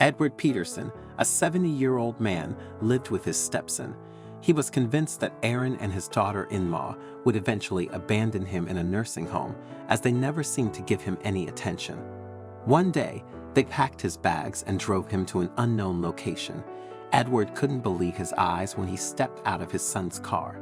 Edward Peterson, a 70-year-old man, lived with his stepson. He was convinced that Aaron and his daughter-in-law would eventually abandon him in a nursing home, as they never seemed to give him any attention. One day, they packed his bags and drove him to an unknown location. Edward couldn't believe his eyes when he stepped out of his son's car.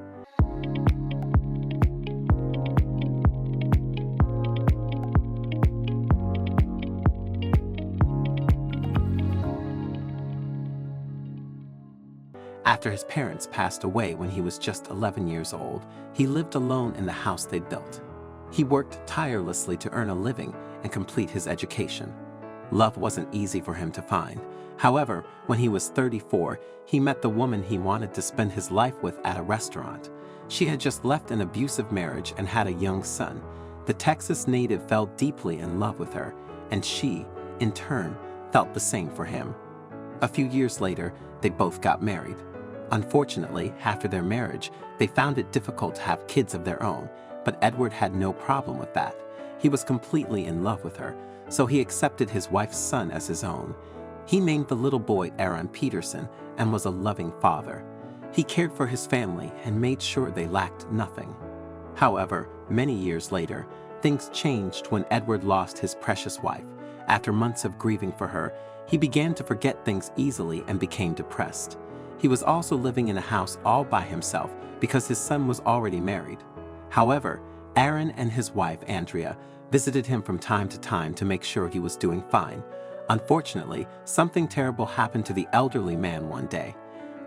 After his parents passed away when he was just 11 years old, he lived alone in the house they'd built. He worked tirelessly to earn a living and complete his education. Love wasn't easy for him to find. However, when he was 34, he met the woman he wanted to spend his life with at a restaurant. She had just left an abusive marriage and had a young son. The Texas native fell deeply in love with her, and she, in turn, felt the same for him. A few years later, they both got married. Unfortunately, after their marriage, they found it difficult to have kids of their own, but Edward had no problem with that. He was completely in love with her, so he accepted his wife's son as his own. He named the little boy Aaron Peterson and was a loving father. He cared for his family and made sure they lacked nothing. However, many years later, things changed when Edward lost his precious wife. After months of grieving for her, he began to forget things easily and became depressed. He was also living in a house all by himself because his son was already married. However, Aaron and his wife, Andrea, visited him from time to time to make sure he was doing fine. Unfortunately, something terrible happened to the elderly man one day.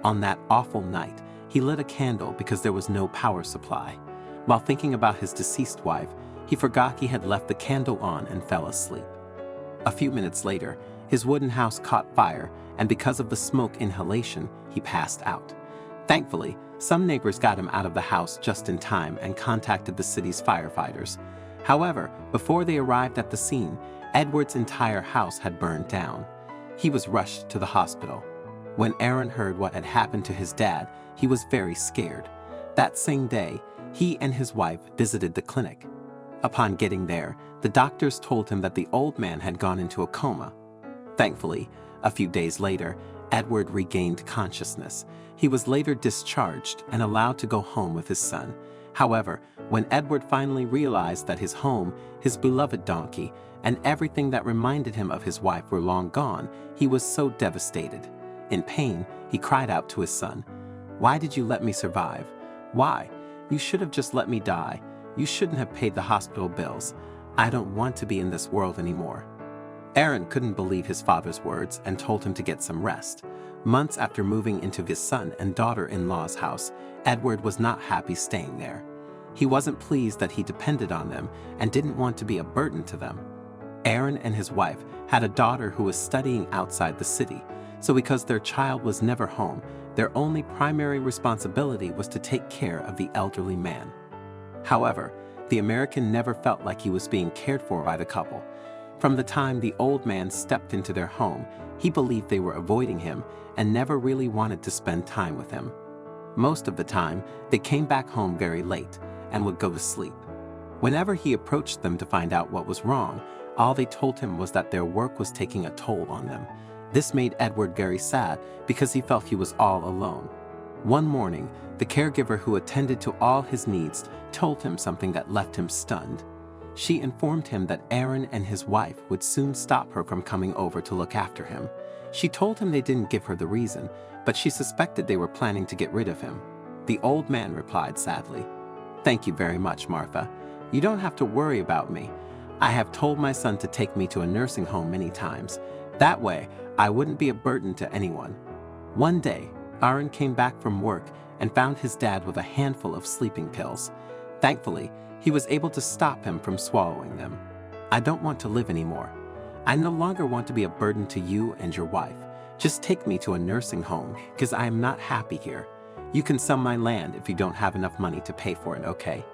On that awful night, he lit a candle because there was no power supply. While thinking about his deceased wife, he forgot he had left the candle on and fell asleep. A few minutes later, his wooden house caught fire, and because of the smoke inhalation, he passed out. Thankfully, some neighbors got him out of the house just in time and contacted the city's firefighters. However, before they arrived at the scene, Edward's entire house had burned down. He was rushed to the hospital. When Aaron heard what had happened to his dad, he was very scared. That same day, he and his wife visited the clinic. Upon getting there, the doctors told him that the old man had gone into a coma. Thankfully, a few days later, Edward regained consciousness. He was later discharged and allowed to go home with his son. However, when Edward finally realized that his home, his beloved donkey, and everything that reminded him of his wife were long gone, he was so devastated. In pain, he cried out to his son, "Why did you let me survive? Why? You should have just let me die. You shouldn't have paid the hospital bills. I don't want to be in this world anymore." Aaron couldn't believe his father's words and told him to get some rest. Months after moving into his son and daughter-in-law's house, Edward was not happy staying there. He wasn't pleased that he depended on them and didn't want to be a burden to them. Aaron and his wife had a daughter who was studying outside the city, so because their child was never home, their only primary responsibility was to take care of the elderly man. However, the American never felt like he was being cared for by the couple. From the time the old man stepped into their home, he believed they were avoiding him and never really wanted to spend time with him. Most of the time, they came back home very late and would go to sleep. Whenever he approached them to find out what was wrong, all they told him was that their work was taking a toll on them. This made Edward very sad because he felt he was all alone. One morning, the caregiver who attended to all his needs told him something that left him stunned. She informed him that Aaron and his wife would soon stop her from coming over to look after him. She told him they didn't give her the reason, but she suspected they were planning to get rid of him. The old man replied sadly, "Thank you very much, Martha. You don't have to worry about me. I have told my son to take me to a nursing home many times. That way, I wouldn't be a burden to anyone." One day, Aaron came back from work and found his dad with a handful of sleeping pills. Thankfully, he was able to stop him from swallowing them. "I don't want to live anymore. I no longer want to be a burden to you and your wife. Just take me to a nursing home because I am not happy here. You can sell my land if you don't have enough money to pay for it, okay?"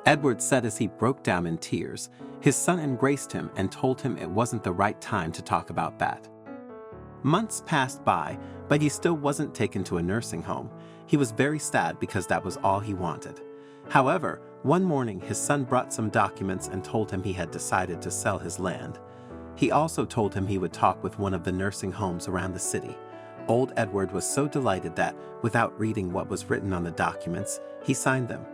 Edward said as he broke down in tears. His son embraced him and told him it wasn't the right time to talk about that. Months passed by, but he still wasn't taken to a nursing home. He was very sad because that was all he wanted. However, one morning his son brought some documents and told him he had decided to sell his land. He also told him he would talk with one of the nursing homes around the city. Old Edward was so delighted that, without reading what was written on the documents, he signed them.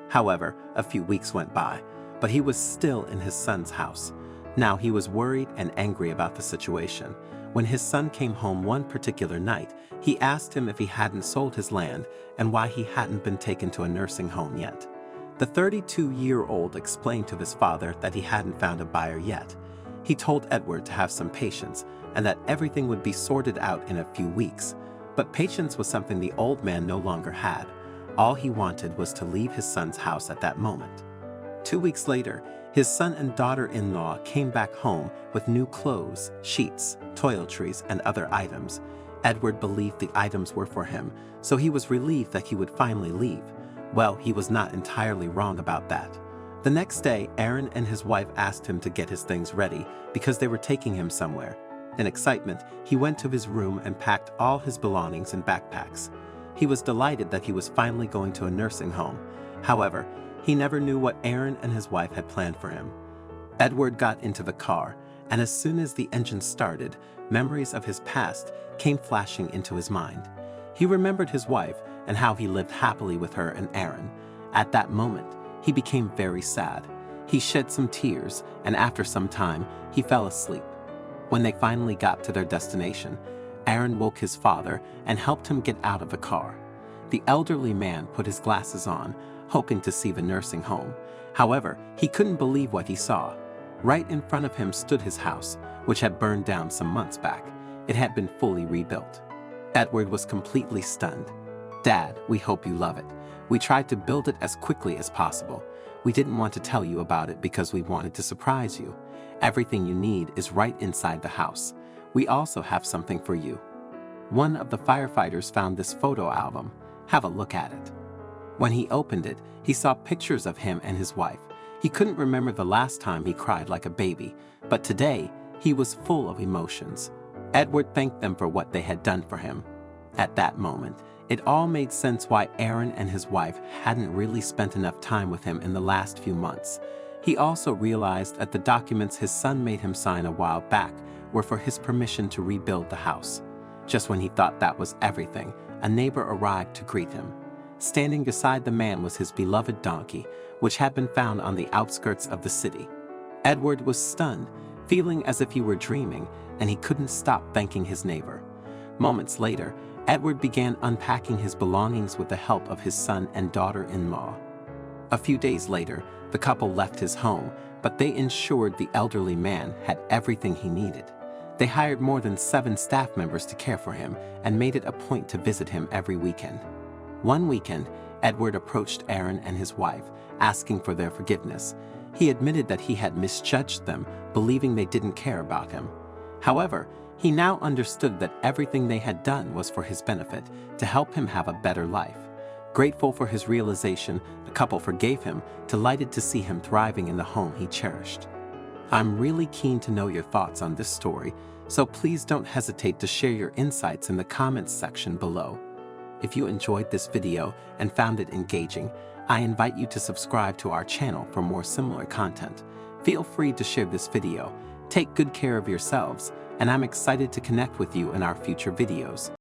However, a few weeks went by, but he was still in his son's house. Now he was worried and angry about the situation. When his son came home one particular night, he asked him if he hadn't sold his land and why he hadn't been taken to a nursing home yet. The 32-year-old explained to his father that he hadn't found a buyer yet. He told Edward to have some patience and that everything would be sorted out in a few weeks. But patience was something the old man no longer had. All he wanted was to leave his son's house at that moment. 2 weeks later, his son and daughter-in-law came back home with new clothes, sheets, toiletries, and other items. Edward believed the items were for him, so he was relieved that he would finally leave. Well, he was not entirely wrong about that. The next day, Aaron and his wife asked him to get his things ready because they were taking him somewhere. In excitement, he went to his room and packed all his belongings in backpacks. He was delighted that he was finally going to a nursing home. However, he never knew what Aaron and his wife had planned for him. Edward got into the car, and as soon as the engine started, memories of his past came flashing into his mind. He remembered his wife and how he lived happily with her and Aaron. At that moment, he became very sad. He shed some tears, and after some time, he fell asleep. When they finally got to their destination, Aaron woke his father and helped him get out of the car. The elderly man put his glasses on, hoping to see the nursing home. However, he couldn't believe what he saw. Right in front of him stood his house, which had burned down some months back. It had been fully rebuilt. Edward was completely stunned. "Dad, we hope you love it. We tried to build it as quickly as possible. We didn't want to tell you about it because we wanted to surprise you. Everything you need is right inside the house. We also have something for you." One of the firefighters found this photo album. Have a look at it. When he opened it, he saw pictures of him and his wife. He couldn't remember the last time he cried like a baby, but today he was full of emotions. Edward thanked them for what they had done for him. At that moment, it all made sense why Aaron and his wife hadn't really spent enough time with him in the last few months. He also realized that the documents his son made him sign a while back were for his permission to rebuild the house. Just when he thought that was everything, a neighbor arrived to greet him. Standing beside the man was his beloved donkey, which had been found on the outskirts of the city. Edward was stunned, feeling as if he were dreaming, and he couldn't stop thanking his neighbor. Moments later, Edward began unpacking his belongings with the help of his son and daughter-in-law. A few days later, the couple left his home, but they ensured the elderly man had everything he needed. They hired more than 7 staff members to care for him and made it a point to visit him every weekend. One weekend, Edward approached Aaron and his wife, asking for their forgiveness. He admitted that he had misjudged them, believing they didn't care about him. However, he now understood that everything they had done was for his benefit, to help him have a better life. Grateful for his realization, the couple forgave him, delighted to see him thriving in the home he cherished. I'm really keen to know your thoughts on this story, so please don't hesitate to share your insights in the comments section below. If you enjoyed this video and found it engaging, I invite you to subscribe to our channel for more similar content. Feel free to share this video. Take good care of yourselves, and I'm excited to connect with you in our future videos.